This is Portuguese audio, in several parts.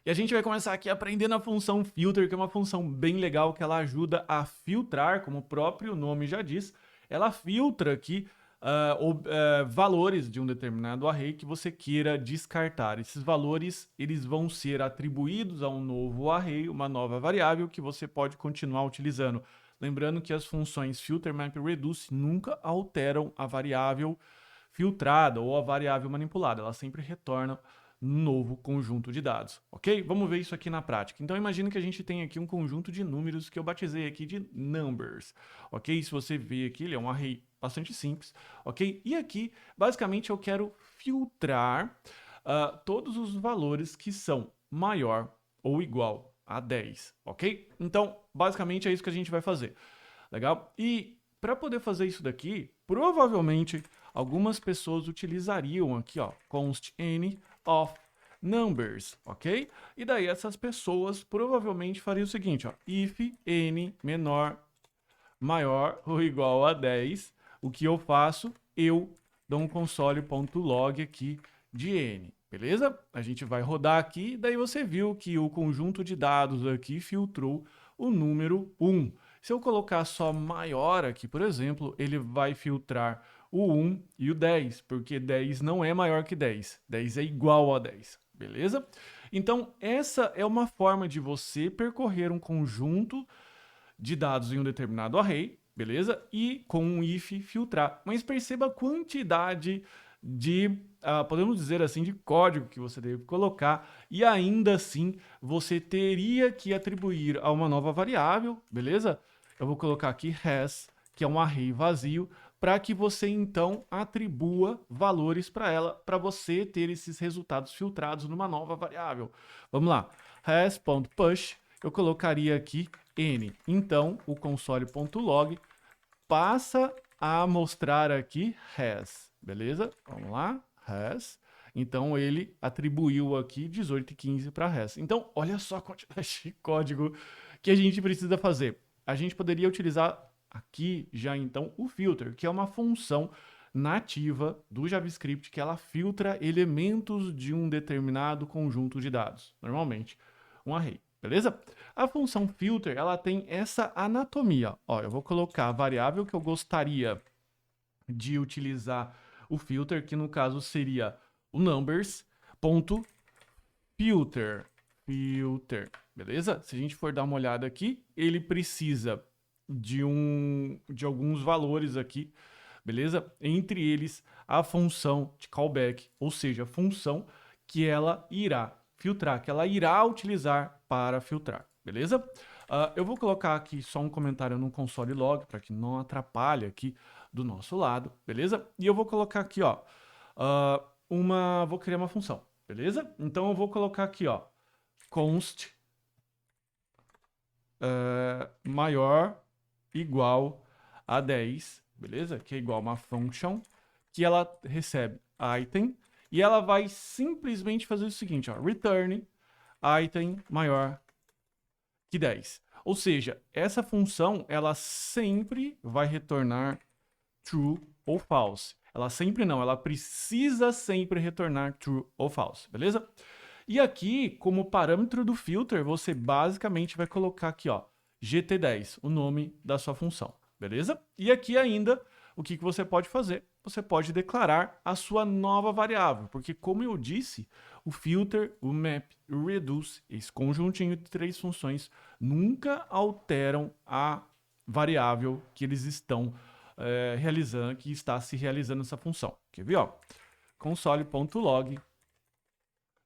E a gente vai começar aqui aprendendo a função filter, que é uma função bem legal que ela ajuda a filtrar, como o próprio nome já diz, ela filtra aqui valores de um determinado array que você queira descartar. Esses valores eles vão ser atribuídos a um novo array, uma nova variável que você pode continuar utilizando. Lembrando que as funções filter, map e reduce nunca alteram a variável filtrada ou a variável manipulada, elas sempre retornam um novo conjunto de dados, ok? Vamos ver isso aqui na prática. Então imagina que a gente tem aqui um conjunto de números que eu batizei aqui de numbers, ok? Se você ver aqui, ele é um array bastante simples, ok? E aqui, basicamente, eu quero filtrar todos os valores que são maior ou igual a 10, ok? Então, basicamente é isso que a gente vai fazer, legal? E para poder fazer isso daqui, provavelmente algumas pessoas utilizariam aqui, ó, const n of numbers, ok? E daí essas pessoas provavelmente fariam o seguinte, ó, if n maior ou igual a 10, o que eu faço? Eu dou um console.log aqui de n, beleza? A gente vai rodar aqui, daí você viu que o conjunto de dados aqui filtrou o número 1. Se eu colocar só maior aqui, por exemplo, ele vai filtrar o 1 e o 10, porque 10 não é maior que 10. 10 é igual a 10, beleza? Então, essa é uma forma de você percorrer um conjunto de dados em um determinado array, beleza? E com um if filtrar. Mas perceba a quantidade de, podemos dizer assim, de código que você deve colocar e ainda assim você teria que atribuir a uma nova variável, beleza? Eu vou colocar aqui has, que é um array vazio, para que você então atribua valores para ela, para você ter esses resultados filtrados numa nova variável. Vamos lá, has.push, eu colocaria aqui n. Então, o console.log passa a mostrar aqui has, beleza? Vamos lá, has. Então, ele atribuiu aqui 18 e 15 para has. Então, olha só a quantidade de código que a gente precisa fazer. A gente poderia utilizar aqui já então o filter, que é uma função nativa do JavaScript que ela filtra elementos de um determinado conjunto de dados, normalmente um array, beleza? A função filter, ela tem essa anatomia. Ó, eu vou colocar a variável que eu gostaria de utilizar o filter, que no caso seria o numbers.filter, beleza? Se a gente for dar uma olhada aqui, ele precisa de alguns valores aqui, beleza? Entre eles, a função de callback, ou seja, a função que ela irá filtrar, que ela irá utilizar para filtrar, beleza? Eu vou colocar aqui só um comentário no console log, para que não atrapalhe aqui do nosso lado, beleza? E eu vou colocar aqui, ó, vou criar uma função, beleza? Então eu vou colocar aqui, ó, const maior igual a 10, beleza? Que é igual a uma function que ela recebe item e ela vai simplesmente fazer o seguinte, ó, return item maior que 10. Ou seja, essa função ela sempre vai retornar true ou false. Ela sempre não, ela precisa sempre retornar true ou false, beleza? E aqui, como parâmetro do filter, você basicamente vai colocar aqui, ó, GT10, o nome da sua função, beleza? E aqui ainda, o que você pode fazer? Você pode declarar a sua nova variável, porque como eu disse, o filter, o map, o reduce, esse conjuntinho de três funções, nunca alteram a variável que eles estão realizando, que está se realizando essa função. Quer ver, ó? Console.log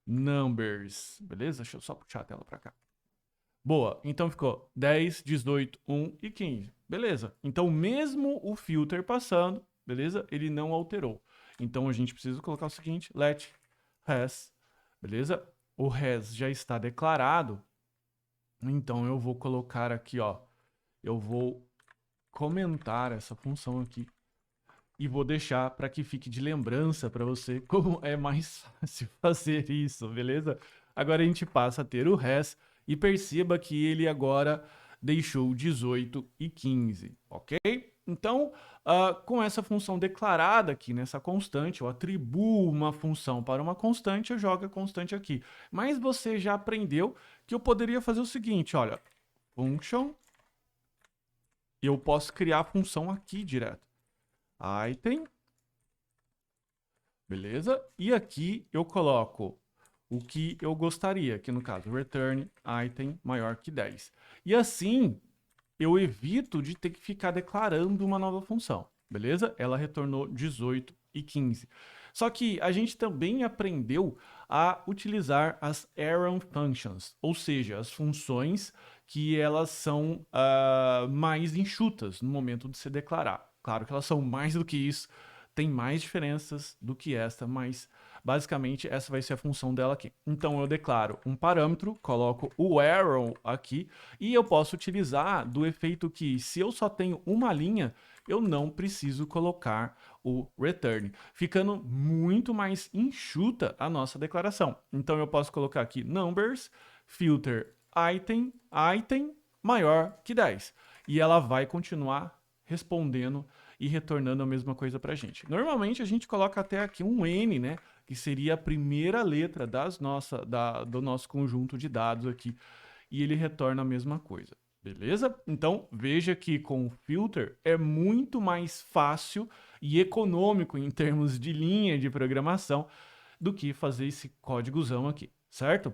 numbers, beleza? Deixa eu só puxar a tela para cá. Boa, então ficou 10, 18, 1 e 15. Beleza, então mesmo o filter passando, beleza? Ele não alterou. Então a gente precisa colocar o seguinte, let has, beleza? O has já está declarado, então eu vou colocar aqui, ó, eu vou comentar essa função aqui e vou deixar para que fique de lembrança para você como é mais fácil fazer isso, beleza? Agora a gente passa a ter o has e perceba que ele agora deixou 18 e 15, ok? Então, com essa função declarada aqui nessa constante, eu atribuo uma função para uma constante, eu jogo a constante aqui. Mas você já aprendeu que eu poderia fazer o seguinte, olha, function, eu posso criar a função aqui direto. Item, beleza? E aqui eu coloco o que eu gostaria, que no caso, return item maior que 10. E assim, eu evito de ter que ficar declarando uma nova função, beleza? Ela retornou 18 e 15. Só que a gente também aprendeu a utilizar as arrow functions, ou seja, as funções que elas são mais enxutas no momento de se declarar. Claro que elas são mais do que isso, tem mais diferenças do que esta, mas basicamente essa vai ser a função dela aqui. Então eu declaro um parâmetro, coloco o arrow aqui e eu posso utilizar do efeito que se eu só tenho uma linha, eu não preciso colocar o return, ficando muito mais enxuta a nossa declaração. Então eu posso colocar aqui numbers, filter item maior que 10. E ela vai continuar respondendo e retornando a mesma coisa para a gente. Normalmente a gente coloca até aqui um N, né? Que seria a primeira letra do nosso conjunto de dados aqui. E ele retorna a mesma coisa. Beleza? Então, veja que com o filter é muito mais fácil e econômico em termos de linha de programação do que fazer esse códigozão aqui, certo?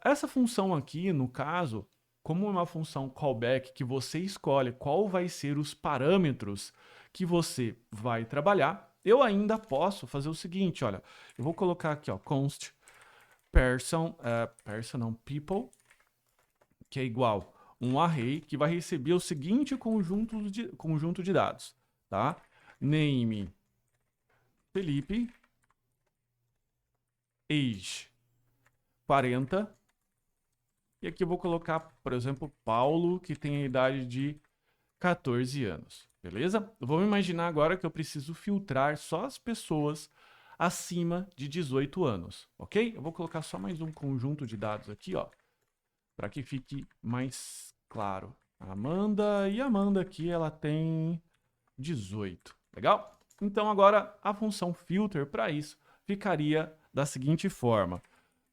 Essa função aqui, no caso, como é uma função callback que você escolhe qual vai ser os parâmetros que você vai trabalhar, eu ainda posso fazer o seguinte, olha, eu vou colocar aqui, ó, const people, que é igual um array que vai receber o seguinte conjunto de dados, tá? Name Felipe, age 40, e aqui eu vou colocar, por exemplo, Paulo, que tem a idade de 14 anos, beleza? Vamos imaginar agora que eu preciso filtrar só as pessoas acima de 18 anos, ok? Eu vou colocar só mais um conjunto de dados aqui, ó, para que fique mais claro. Amanda, e a Amanda aqui, ela tem 18, legal? Então agora a função filter para isso ficaria da seguinte forma: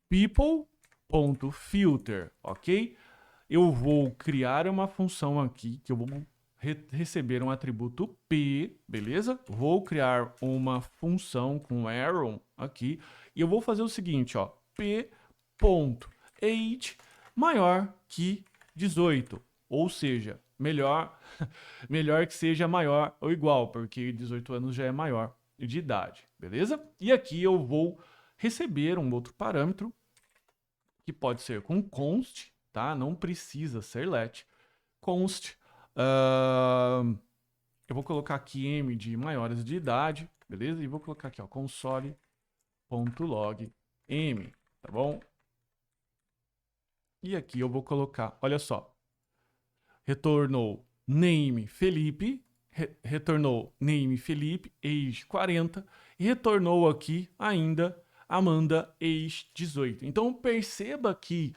people.filter, ok? Eu vou criar uma função aqui que eu vou receber um atributo p, beleza? Vou criar uma função com arrow aqui e eu vou fazer o seguinte, ó, p.age maior que 18, ou seja, melhor que seja maior ou igual, porque 18 anos já é maior de idade, beleza? E aqui eu vou receber um outro parâmetro que pode ser com const, tá? Não precisa ser let. Const, eu vou colocar aqui m de maiores de idade, beleza? E vou colocar aqui, ó, console.log m, tá bom? E aqui eu vou colocar, olha só, retornou name Felipe, retornou name Felipe, age 40, e retornou aqui ainda Amanda, age 18. Então perceba que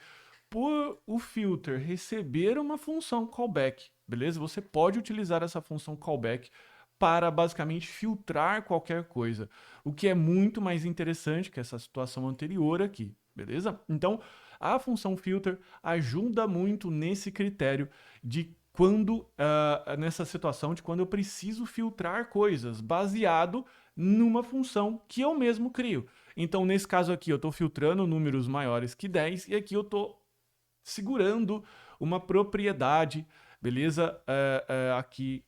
por o filter receber uma função callback, beleza? Você pode utilizar essa função callback para basicamente filtrar qualquer coisa, o que é muito mais interessante que essa situação anterior aqui, beleza? Então, a função filter ajuda muito nesse critério de quando, nessa situação de quando eu preciso filtrar coisas baseado numa função que eu mesmo crio. Então, nesse caso aqui, eu estou filtrando números maiores que 10 e aqui eu estou segurando uma propriedade, beleza? Aqui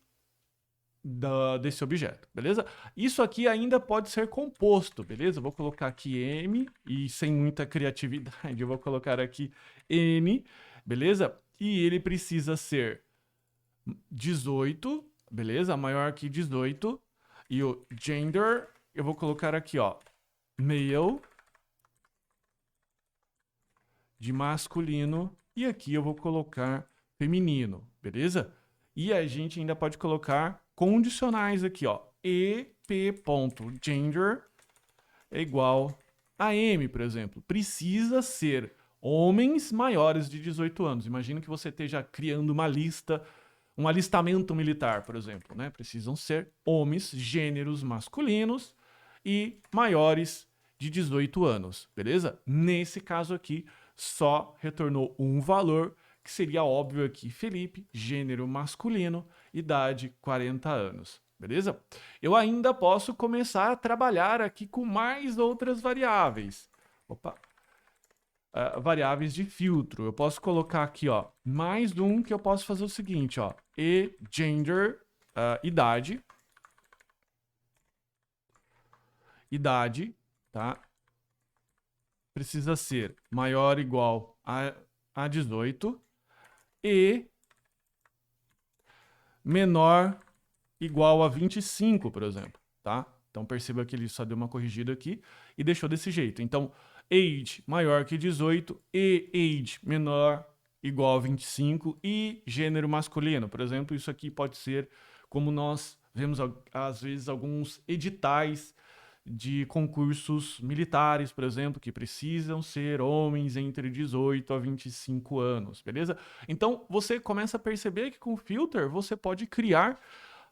desse objeto, beleza? Isso aqui ainda pode ser composto, beleza? Vou colocar aqui M e sem muita criatividade eu vou colocar aqui N, beleza? E ele precisa ser 18, beleza? Maior que 18. E o gender, eu vou colocar aqui, ó, male, de masculino, e aqui eu vou colocar feminino, beleza? E a gente ainda pode colocar condicionais aqui, ó, ep.gender é igual a m, por exemplo. Precisa ser homens maiores de 18 anos. Imagina que você esteja criando uma lista um alistamento militar, por exemplo, né? Precisam ser homens, gêneros masculinos e maiores de 18 anos, beleza? Nesse caso aqui, só retornou um valor, que seria óbvio aqui, Felipe, gênero masculino, idade 40 anos, beleza? Eu ainda posso começar a trabalhar aqui com mais outras variáveis. Opa! Variáveis de filtro. Eu posso colocar aqui, ó, mais um que eu posso fazer o seguinte, ó, e gender, idade, tá? Precisa ser maior ou igual a 18 e menor igual a 25, por exemplo, tá? Então perceba que ele só deu uma corrigida aqui e deixou desse jeito. Então, age maior que 18 e age menor igual a 25 e gênero masculino. Por exemplo, isso aqui pode ser como nós vemos às vezes alguns editais de concursos militares, por exemplo, que precisam ser homens entre 18 a 25 anos, beleza? Então, você começa a perceber que com o filter você pode criar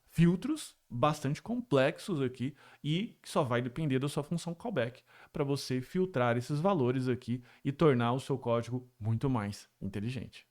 filtros bastante complexos aqui e que só vai depender da sua função callback para você filtrar esses valores aqui e tornar o seu código muito mais inteligente.